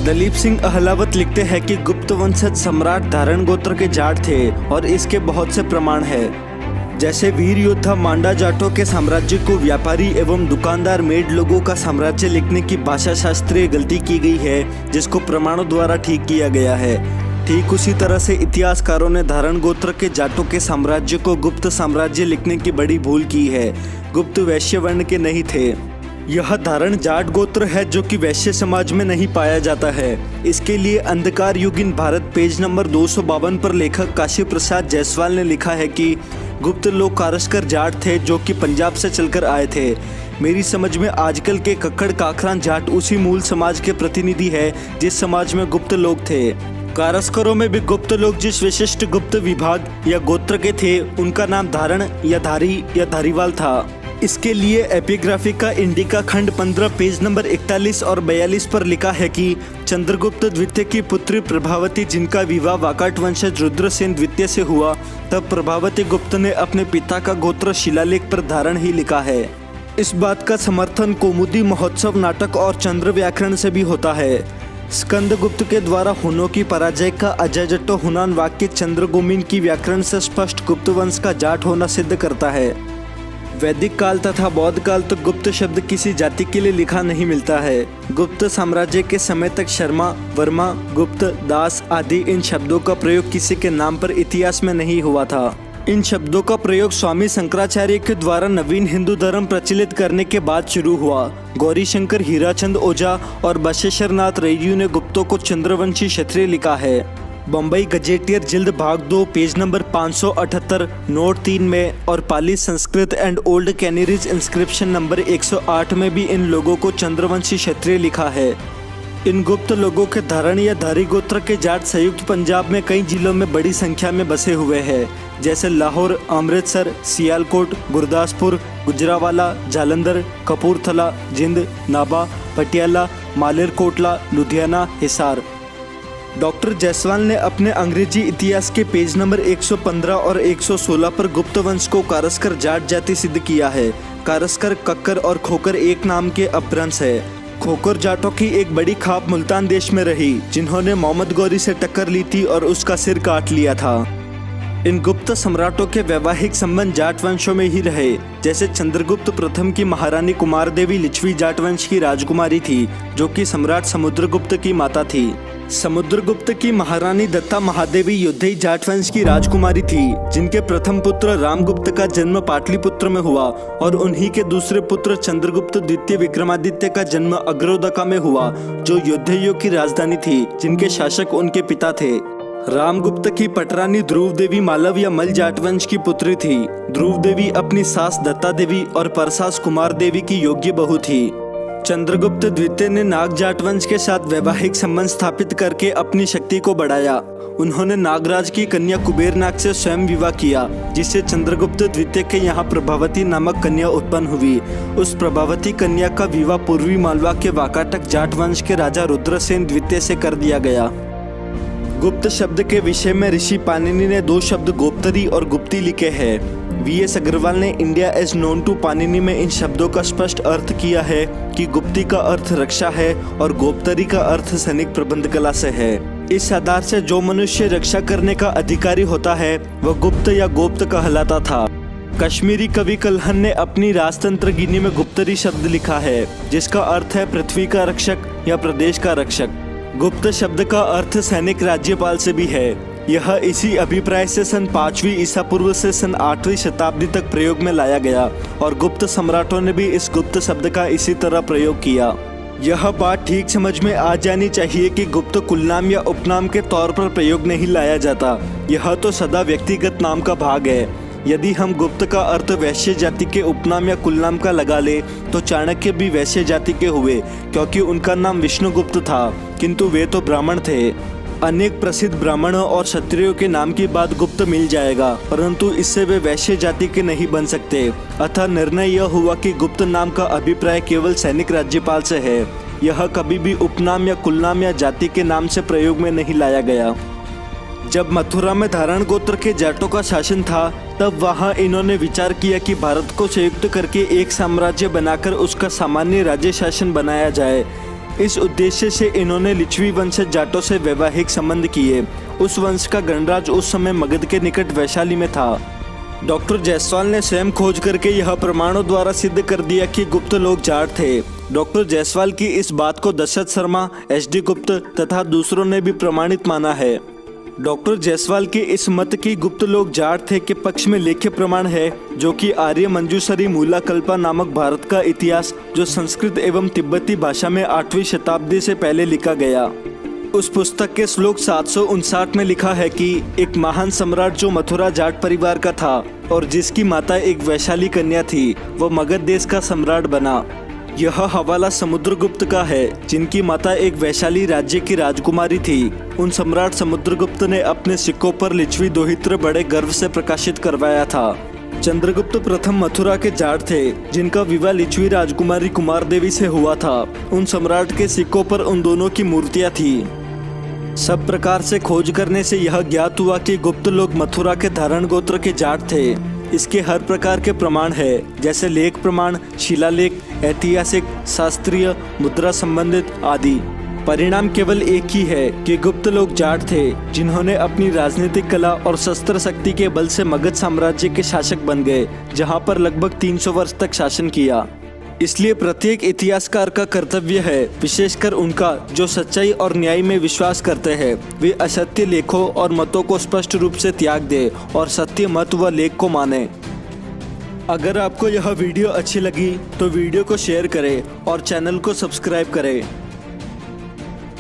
दलीप सिंह अहलावत लिखते हैं कि गुप्त वंशज सम्राट धारण गोत्र के जाट थे और इसके बहुत से प्रमाण हैं। जैसे वीर योद्धा मांडा जाटों के साम्राज्य को व्यापारी एवं दुकानदार मेड लोगों का साम्राज्य लिखने की भाषा शास्त्रीय गलती की गई है, जिसको प्रमाणों द्वारा ठीक किया गया है। ठीक उसी तरह से इतिहासकारों ने धारण गोत्र के जाटों के साम्राज्य को गुप्त साम्राज्य लिखने की बड़ी भूल की है। गुप्त वैश्य वर्ण के नहीं थे। यह धारण जाट गोत्र है जो कि वैश्य समाज में नहीं पाया जाता है। इसके लिए अंधकार युगीन भारत पेज नंबर 252 पर लेखक काशी प्रसाद जायसवाल ने लिखा है कि गुप्त लोग कारस्कर जाट थे जो कि पंजाब से चलकर आए थे। मेरी समझ में आजकल के कक्कड़ काखरान जाट उसी मूल समाज के प्रतिनिधि है जिस समाज में गुप्त लोग थे। कारस्करों में भी गुप्त लोग जिस विशिष्ट गुप्त विभाग या गोत्र के थे उनका नाम धारण या धारी या धारीवाल था। इसके लिए एपिग्राफी का इंडिका खंड 15 पेज नंबर 41 और 42 पर लिखा है कि चंद्रगुप्त द्वितीय की पुत्री प्रभावती जिनका विवाह वाकाट वंशज रुद्रसेन द्वितीय से हुआ, तब प्रभावती गुप्त ने अपने पिता का गोत्र शिलालेख पर धारण ही लिखा है। इस बात का समर्थन कौमुदी महोत्सव नाटक और चंद्र व्याकरण से भी होता है। स्कंदगुप्त के द्वारा हुनों की पराजय का अजयजट्टो हुनान वाक्य चंद्रगोमिन की व्याकरण से स्पष्ट गुप्त वंश का जाट होना सिद्ध करता है। वैदिक काल तथा बौद्ध काल तक गुप्त शब्द किसी जाति के लिए लिखा नहीं मिलता है। गुप्त साम्राज्य के समय तक शर्मा, वर्मा, गुप्त, दास आदि इन शब्दों का प्रयोग किसी के नाम पर इतिहास में नहीं हुआ था। इन शब्दों का प्रयोग स्वामी शंकराचार्य के द्वारा नवीन हिंदू धर्म प्रचलित करने के बाद शुरू हुआ। गौरी शंकर हीराचंद ओझा और बशेश्वरनाथ रेड्डी ने गुप्तों को चंद्रवंशी क्षत्रिय लिखा है। बम्बई गजेटियर जिल्द भाग 2 पेज नंबर 578 नोट 3 में और Pali Sanskrit and old Canarese inscription number 108 में भी इन लोगों को चंद्रवंशी क्षत्रिय लिखा है। इन गुप्त लोगों के धारण या धारी गोत्र के जाट संयुक्त पंजाब में कई जिलों में बड़ी संख्या में बसे हुए हैं, जैसे लाहौर, अमृतसर, सियालकोट, गुरदासपुर, गुजरावाला, जालंधर, कपूरथला, जिंद, नाभा, पटियाला, मालेरकोटला, लुधियाना, हिसार। डॉक्टर जायसवाल ने अपने अंग्रेजी इतिहास के पेज नंबर 115 और 116 पर गुप्त वंश को कारस्कर जाट जाति सिद्ध किया है। कारस्कर, कक्कर और खोकर एक नाम के अपभ्रंश है। खोकर जाटों की एक बड़ी खाप मुल्तान देश में रही, जिन्होंने मोहम्मद गौरी से टक्कर ली थी और उसका सिर काट लिया था। इन गुप्त सम्राटों के वैवाहिक संबंध जाट वंशों में ही रहे। जैसे चंद्रगुप्त प्रथम की महारानी कुमार देवी लिच्छवी जाट वंश की राजकुमारी थी, जो कि सम्राट समुद्रगुप्त की माता थी। समुद्रगुप्त की महारानी दत्ता महादेवी योद्धई जाट वंश की राजकुमारी थी, जिनके प्रथम पुत्र रामगुप्त का जन्म पाटलिपुत्र में हुआ और उन्हीं के दूसरे पुत्र चंद्रगुप्त द्वितीय विक्रमादित्य का जन्म अग्रोदका में हुआ, जो योद्धइयों की राजधानी थी, जिनके शासक उनके पिता थे। रामगुप्त की पटरानी ध्रुव देवी मालव या मल जाट वंश की पुत्री थी। ध्रुव देवी अपनी सास दत्ता देवी और परसास कुमार देवी की योग्य बहू थी। चंद्रगुप्त द्वितीय ने नाग जाट वंश के साथ वैवाहिक संबंध स्थापित करके अपनी शक्ति को बढ़ाया। उन्होंने नागराज की कन्या कुबेर नाग से स्वयं विवाह किया, जिससे चंद्रगुप्त द्वितीय के यहाँ प्रभावती नामक कन्या उत्पन्न हुई। उस प्रभावती कन्या का विवाह पूर्वी मालवा के वाकाटक जाट वंश के राजा रुद्रसेन द्वितीय से कर दिया गया। गुप्त शब्द के विषय में ऋषि पाणिनि ने 2 शब्द गोप्तरी और गुप्ती लिखे हैं। वीएस अग्रवाल ने India as known to Panini में इन शब्दों का स्पष्ट अर्थ किया है कि गुप्ती का अर्थ रक्षा है और गोप्तरी का अर्थ सैनिक प्रबंध कला से है। इस आधार से जो मनुष्य रक्षा करने का अधिकारी होता है वह गुप्त या गोप्त कहलाता था। कश्मीरी कवि कल्हन ने अपनी राजतंत्र गिनी में गुप्तरी शब्द लिखा है, जिसका अर्थ है पृथ्वी का रक्षक या प्रदेश का रक्षक। गुप्त शब्द का अर्थ सैनिक राज्यपाल से भी है। यह इसी अभिप्राय से सन 5वीं ईसा पूर्व से सन 8वीं शताब्दी तक प्रयोग में लाया गया और गुप्त सम्राटों ने भी इस गुप्त शब्द का इसी तरह प्रयोग किया। यह बात ठीक समझ में आ जानी चाहिए कि गुप्त कुलनाम या उपनाम के तौर पर प्रयोग नहीं लाया जाता। यह तो सदा व्यक्तिगत नाम का भाग है। यदि हम गुप्त का अर्थ वैश्य जाति के उपनाम या कुलनाम का लगा ले तो चाणक्य भी वैश्य जाति के हुए, क्योंकि उनका नाम विष्णुगुप्त था, किंतु वे तो ब्राह्मण थे। अनेक प्रसिद्ध ब्राह्मणों और क्षत्रियों के नाम की बात गुप्त मिल जाएगा, परंतु इससे वे वैश्य जाति के नहीं बन सकते। अतः निर्णय यह हुआ कि गुप्त नाम का अभिप्राय केवल सैनिक राज्यपाल से है। यह कभी भी उपनाम या कुलनाम या जाति के नाम से प्रयोग में नहीं लाया गया। जब मथुरा में धारण गोत्र के जाटों का शासन था, तब वहां इन्होंने विचार किया कि भारत को संयुक्त करके एक साम्राज्य बनाकर उसका सामान्य राज्य शासन बनाया जाए। इस उद्देश्य से इन्होंने लिच्छवी वंशज जाटों से वैवाहिक संबंध किए। उस वंश का गणराज्य उस समय मगध के निकट वैशाली में था। डॉक्टर जायसवाल ने स्वयं खोज करके यह प्रमाणों द्वारा सिद्ध कर दिया कि गुप्त लोग जाट थे। डॉक्टर जायसवाल की इस बात को दशरथ शर्मा, एच.डी. गुप्त तथा दूसरों ने भी प्रमाणित माना है। डॉक्टर जायसवाल के इस मत की गुप्त लोग जाट थे के पक्ष में लेख्य प्रमाण है, जो कि आर्य मंजूसरी मूलाकल्पा नामक भारत का इतिहास, जो संस्कृत एवं तिब्बती भाषा में 8वीं शताब्दी से पहले लिखा गया। उस पुस्तक के श्लोक 759 में लिखा है कि एक महान सम्राट जो मथुरा जाट परिवार का था और जिसकी माता एक वैशाली कन्या थी, वो मगध देश का सम्राट बना। यह हवाला समुद्रगुप्त का है, जिनकी माता एक वैशाली राज्य की राजकुमारी थी। उन सम्राट समुद्रगुप्त ने अपने सिक्कों पर लिच्छवी दोहित्र बड़े गर्व से प्रकाशित करवाया था। चंद्रगुप्त प्रथम मथुरा के जाट थे, जिनका विवाह लिच्छवी राजकुमारी कुमार देवी से हुआ था। उन सम्राट के सिक्कों पर उन दोनों की मूर्तियां थी। सब प्रकार से खोज करने से यह ज्ञात हुआ कि गुप्त लोग मथुरा के धारण गोत्र के जाट थे। इसके हर प्रकार के प्रमाण है, जैसे लेख प्रमाण, शिलालेख, ऐतिहासिक, शास्त्रीय, मुद्रा संबंधित आदि। परिणाम केवल एक ही है कि गुप्त लोग जाट थे, जिन्होंने अपनी राजनीतिक कला और शस्त्र शक्ति के बल से मगध साम्राज्य के शासक बन गए, जहां पर लगभग 300 वर्ष तक शासन किया। इसलिए प्रत्येक इतिहासकार का कर्तव्य है, विशेषकर उनका जो सच्चाई और न्याय में विश्वास करते हैं, वे असत्य लेखों और मतों को स्पष्ट रूप से त्याग दे और सत्य मत व लेख को माने। अगर आपको यह वीडियो अच्छी लगी तो वीडियो को शेयर करें और चैनल को सब्सक्राइब करें।